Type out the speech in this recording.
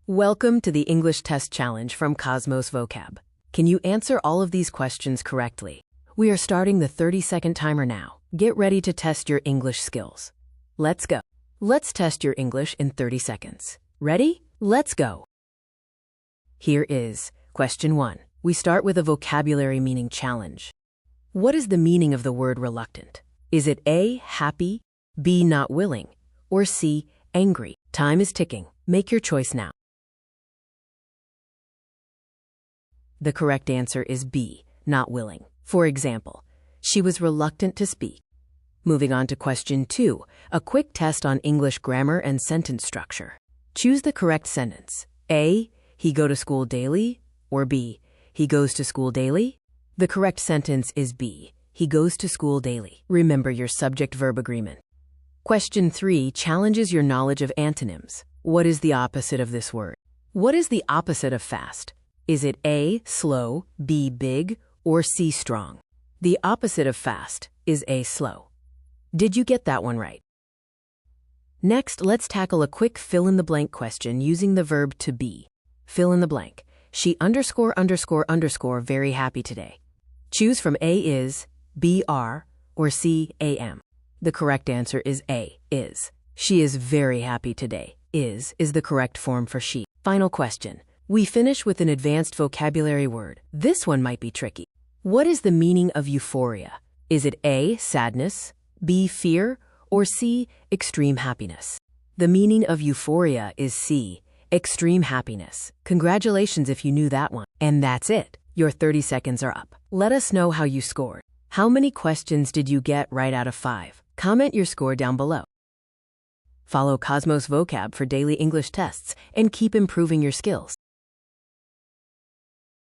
Welcome to the English Test Challenge from Cosmos Vocab. Can you answer all of these questions correctly? We are starting the 30-second timer now. Get ready to test your English skills. Let's go. Let's test your English in 30 seconds. Ready? Let's go. Here is question 1. We start with a vocabulary meaning challenge. What is the meaning of the word reluctant? Is it A, happy, B, not willing, or C, angry? Time is ticking. Make your choice now. The correct answer is B, not willing. For example, she was reluctant to speak. Moving on to question 2, a quick test on English grammar and sentence structure. Choose the correct sentence. A, he go to school daily, or B, he goes to school daily? The correct sentence is B, he goes to school daily. Remember your subject-verb agreement. Question 3 challenges your knowledge of antonyms. What is the opposite of this word? What is the opposite of fast? Is it A, slow, B, big, or C, strong? The opposite of fast is A, slow. Did you get that one right? Next, let's tackle a quick fill-in-the-blank question using the verb to be. Fill in the blank. She ____ very happy today. Choose from A is, B are, or C am. The correct answer is A, is. She is very happy today. Is the correct form for she. Final question. We finish with an advanced vocabulary word. This one might be tricky. What is the meaning of euphoria? Is it A, sadness, B, fear, or C, extreme happiness? The meaning of euphoria is C, extreme happiness. Congratulations if you knew that one. And that's it. Your 30 seconds are up. Let us know how you scored. How many questions did you get right out of 5? Comment your score down below. Follow Cosmos Vocab for daily English tests and keep improving your skills.